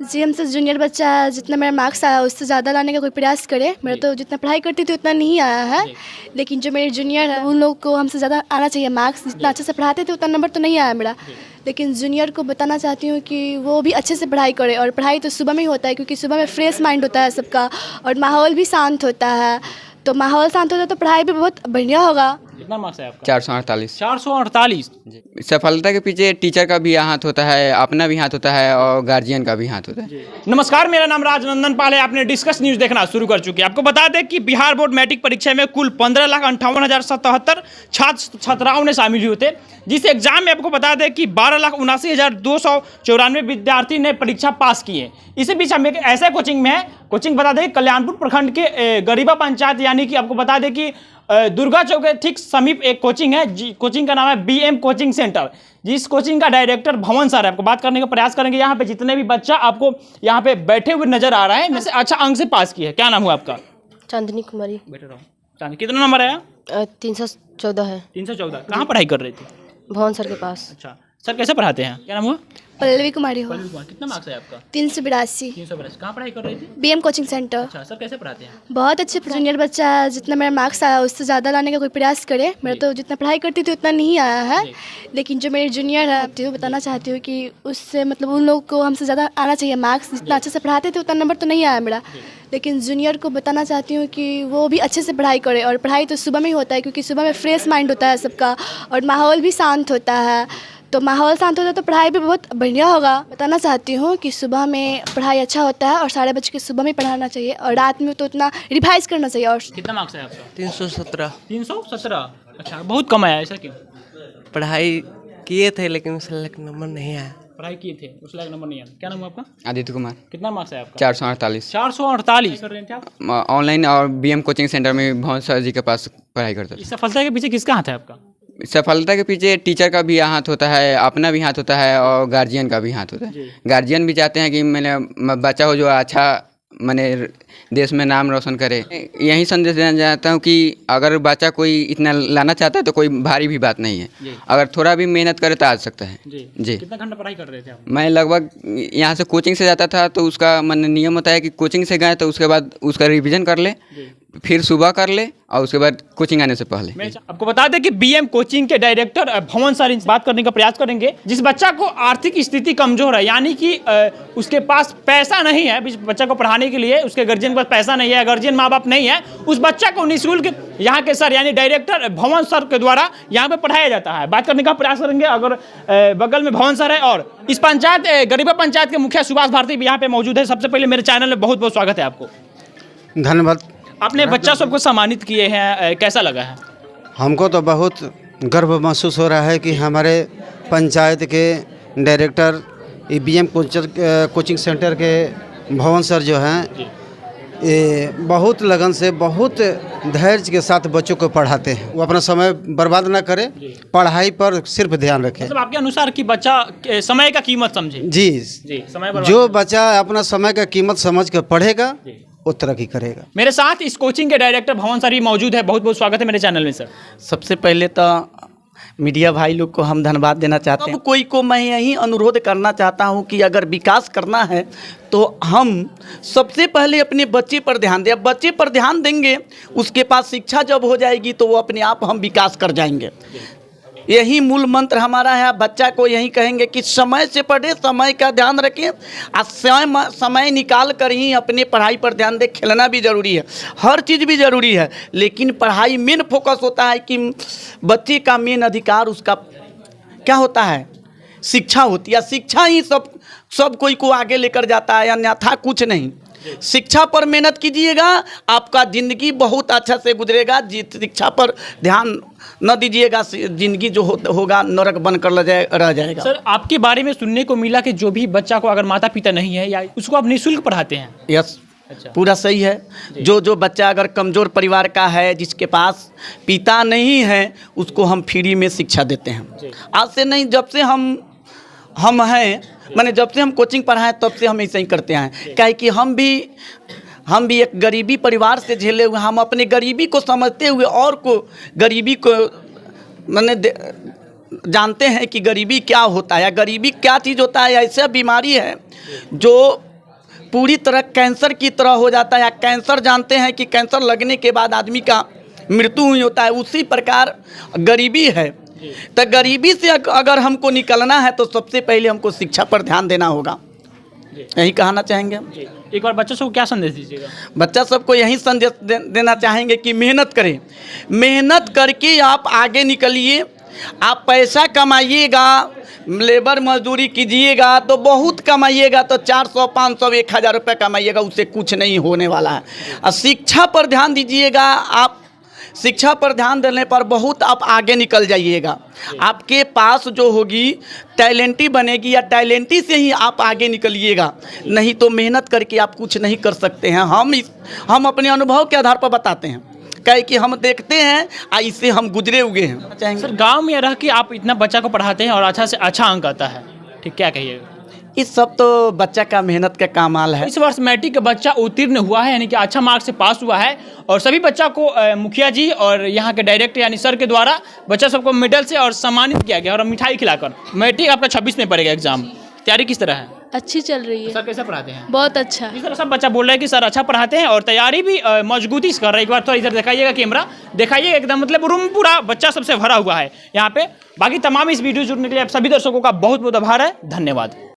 जी, हमसे जूनियर बच्चा जितना मेरा मार्क्स आया उससे ज़्यादा लाने का कोई प्रयास करे। मेरा तो जितना पढ़ाई करती थी उतना नहीं आया है, लेकिन जो मेरे जूनियर है उन लोग को हमसे ज़्यादा आना चाहिए मार्क्स। जितना अच्छे से पढ़ाते थे उतना नंबर तो नहीं आया मेरा, लेकिन जूनियर को बताना चाहती हूँ कि वो भी अच्छे से पढ़ाई करे। और पढ़ाई तो सुबह में ही होता है, क्योंकि सुबह में फ्रेश माइंड होता है सबका और माहौल भी शांत होता है। तो माहौल शांत होता है तो पढ़ाई भी बहुत बढ़िया होगा। कितना मार्क्स है आपका? 448। 448। सफलता के पीछे टीचर का भी हाथ होता है, अपना भी हाथ होता है और गार्जियन का भी हाथ होता है। नमस्कार, मेरा नाम राजनंदन पाल है। आपने डिस्कस न्यूज़ देखना शुरू कर चुके हैं। आपको बता दें कि बिहार बोर्ड मैट्रिक परीक्षा में कुल 15,58,077 छात्र छात्राओं ने शामिल हुए थे, जिस एग्जाम में आपको बता दें कि 12,79,294 विद्यार्थी ने परीक्षा पास की है। इसी बीच हम एक ऐसे कोचिंग में है, कोचिंग बता दें कल्याणपुर प्रखंड के गरीबा पंचायत, यानी कि आपको बता दें कि दुर्गा चौक के ठीक समीप एक कोचिंग है। कोचिंग का नाम है BM कोचिंग सेंटर। जिस कोचिंग का डायरेक्टर भवन सर है, आपको बात करने का प्रयास करेंगे। यहाँ पे जितने भी बच्चा आपको यहाँ पे बैठे हुए नजर आ रहे हैं, में से अच्छा अंक से पास किया है। क्या नाम हुआ आपका? चांदनी कुमारी। बैठे रहो। चांदनी, कितना नंबर आया? 314 है। 314। कहाँ पढ़ाई कर रही थी? भवन सर के पास। अच्छा, सर कैसे पढ़ाते हैं? क्या नाम हुआ? पल्लवी कुमारी हो। कितना मार्क्स है आपका? 382। 382। कहाँ पढ़ाई कर रही थी? BM coaching centre. अच्छा, सर कैसे पढ़ाते हैं? बहुत अच्छे। जूनियर बच्चा जितना मेरा मार्क्स आया उससे ज़्यादा लाने का कोई प्रयास करे। मेरा तो जितना पढ़ाई करती थी उतना नहीं आया है, लेकिन जो मेरे जूनियर है तो बताना चाहती हूँ कि उससे मतलब उन लोग को हमसे ज़्यादा आना चाहिए मार्क्स। जितना अच्छे से पढ़ाते थे उतना नंबर तो नहीं आया मेरा, लेकिन जूनियर को बताना चाहती हूँ कि वो भी अच्छे से पढ़ाई करे। और पढ़ाई तो सुबह में ही होता है, क्योंकि सुबह में फ्रेश माइंड होता है सबका और माहौल भी शांत होता है। तो माहौल शांत होता है तो पढ़ाई भी बहुत बढ़िया होगा। बताना चाहती हूँ कि सुबह में पढ़ाई अच्छा होता है और सारे बच्चे को सुबह में पढ़ाना चाहिए और रात में तो उतना रिवाइज करना चाहिए। और कितना मार्क्स है आपका? 317। 317। अच्छा, बहुत कम आया, ऐसा क्यों? पढ़ाई किए थे लेकिन उससे नंबर नहीं आया। पढ़ाई किए थे, उस लायक नंबर नहीं आया। क्या नाम है आपका? आदित्य कुमार। कितना मार्क्स है आपका? 448। 448 कर रहे थे आप? ऑनलाइन और BM कोचिंग सेंटर में भवन सर जी के पास पढ़ाई करता था। इस सफलता के पीछे किसका हाथ है आपका? सफलता के पीछे टीचर का भी हाथ होता है, अपना भी हाथ होता है और गार्जियन का भी हाथ होता है। गार्जियन भी चाहते हैं कि मैंने बच्चा हो जो अच्छा मैंने देश में नाम रोशन करे। यही संदेश देना चाहता हूँ कि अगर बच्चा कोई इतना लाना चाहता है तो कोई भारी भी बात नहीं है, अगर थोड़ा भी मेहनत करे तो आ सकता है। जी। कितना घंटा पढ़ाई कर रहे थे आप? मैं लगभग यहाँ से कोचिंग से जाता था तो उसका मन नियम होता है कि कोचिंग से गए तो उसके बाद उसका रिवीजन कर ले, फिर सुबह कर ले और उसके बाद कोचिंग आने से पहले। मैं आपको बता दें कि BM कोचिंग के डायरेक्टर भवन सर इनसे बात करने का प्रयास करेंगे। जिस बच्चा को आर्थिक स्थिति कमजोर है, यानी कि उसके पास पैसा नहीं है बच्चा को पढ़ाने के लिए, उसके गार्जियन के पास पैसा नहीं है, गार्जियन माँ बाप नहीं है, उस बच्चा को निःशुल्क यहाँ के सर यानी डायरेक्टर भवन सर के द्वारा यहाँ पे पढ़ाया जाता है। बात करने का प्रयास करेंगे। अगर बगल में भवन सर है और इस पंचायत गरीबा पंचायत के मुखिया सुभाष भारती भी यहाँ पे मौजूद है। सबसे पहले मेरे चैनल में बहुत बहुत स्वागत है आपको। धन्यवाद। आपने बच्चा सबको सम्मानित किए हैं, कैसा लगा है? हमको तो बहुत गर्व महसूस हो रहा है कि हमारे पंचायत के डायरेक्टर BM कोचिंग सेंटर के भवन सर जो हैं ये बहुत लगन से बहुत धैर्य के साथ बच्चों को पढ़ाते हैं। वो अपना समय बर्बाद ना करें, पढ़ाई पर सिर्फ ध्यान रखें। मतलब आपके अनुसार कि बच्चा समय का कीमत समझे। जी, समय जो बच्चा अपना समय का कीमत समझ कर पढ़ेगा वो तरक्की करेगा। मेरे साथ इस कोचिंग के डायरेक्टर भवन सर भी मौजूद है। बहुत बहुत स्वागत है मेरे चैनल में सर। सबसे पहले तो मीडिया भाई लोग को हम धन्यवाद देना चाहते हैं। कोई को मैं यही अनुरोध करना चाहता हूं कि अगर विकास करना है तो हम सबसे पहले अपने बच्चे पर ध्यान दें। अब बच्चे पर ध्यान देंगे, उसके पास शिक्षा जब हो जाएगी तो वो अपने आप हम विकास कर जाएंगे। यही मूल मंत्र हमारा है। बच्चा को यही कहेंगे कि समय से पढ़े, समय का ध्यान रखें और समय निकाल कर ही अपने पढ़ाई पर ध्यान दें। खेलना भी ज़रूरी है, हर चीज़ भी ज़रूरी है, लेकिन पढ़ाई मेन फोकस होता है कि बच्चे का मेन अधिकार उसका क्या होता है? शिक्षा होती है। शिक्षा ही सब कोई को आगे लेकर जाता है, अन्यथा कुछ नहीं। शिक्षा पर मेहनत कीजिएगा, आपका ज़िंदगी बहुत अच्छा से गुजरेगा। शिक्षा पर ध्यान न दीजिएगा, ज़िंदगी जो होगा नरक बनकर रह जाएगा। सर, आपके बारे में सुनने को मिला कि जो भी बच्चा को अगर माता पिता नहीं है या उसको आप निःशुल्क पढ़ाते हैं। यस, अच्छा, पूरा सही है। जो बच्चा अगर कमज़ोर परिवार का है, जिसके पास पिता नहीं है, उसको हम फ्री में शिक्षा देते हैं। आज से नहीं, जब से हम हैं, मैंने जब से हम कोचिंग पढ़ाएं तब से हम ऐसे ही करते हैं। क्या है कि हम भी एक गरीबी परिवार से झेले हुए, हम अपने गरीबी को समझते हुए और को गरीबी को मैंने जानते हैं कि गरीबी क्या होता है, गरीबी क्या चीज़ होता है। ऐसा बीमारी है जो पूरी तरह कैंसर की तरह हो जाता है। या कैंसर जानते हैं कि कैंसर लगने के बाद आदमी का मृत्यु हुई होता है, उसी प्रकार गरीबी है। तो गरीबी से अगर हमको निकलना है तो सबसे पहले हमको शिक्षा पर ध्यान देना होगा, यही कहना चाहेंगे हम। एक बार बच्चों को क्या संदेश दीजिएगा? बच्चा सबको यही संदेश देना चाहेंगे कि मेहनत करें, मेहनत करके आप आगे निकलिए। आप पैसा कमाइएगा, लेबर मजदूरी कीजिएगा तो बहुत कमाइएगा, तो 400 500 1000 रुपये कमाइएगा, उससे कुछ नहीं होने वाला है। और शिक्षा पर ध्यान दीजिएगा, आप शिक्षा पर ध्यान देने पर बहुत आप आगे निकल जाइएगा। आपके पास जो होगी टैलेंटी बनेगी, या टैलेंटी से ही आप आगे निकलिएगा, नहीं तो मेहनत करके आप कुछ नहीं कर सकते हैं। हम अपने अनुभव के आधार पर बताते हैं, कहे कि हम देखते हैं इससे हम गुजरे हुए हैं। सर गांव में रह के आप इतना बच्चा को पढ़ाते हैं और अच्छा से अच्छा अंक आता है, ठीक, क्या कहिएगा? इस सब तो बच्चा का मेहनत का कमाल है। इस वर्ष मैट्रिक का बच्चा उत्तीर्ण हुआ है, यानी कि अच्छा मार्क्स से पास हुआ है, और सभी बच्चा को मुखिया जी और यहाँ के डायरेक्टर यानी सर के द्वारा बच्चा सबको मेडल से और सम्मानित किया गया और मिठाई खिलाकर। मैट्रिक आपका 26 में पड़ेगा एग्जाम, तैयारी किस तरह है? अच्छी चल रही है सर कैसे पढ़ाते हैं? बहुत अच्छा। इस तरह सब बच्चा बोल रहा है कि सर अच्छा पढ़ाते हैं और तैयारी भी मजबूती से कर रहे हैं। एक बार तो इधर दिखाइएगा, कैमरा दिखाइएगा, एकदम मतलब रूम पूरा बच्चा सबसे भरा हुआ है यहाँ पे। बाकी तमाम इस वीडियो जुड़ने के लिए आप सभी दर्शकों का बहुत बहुत आभार है, धन्यवाद।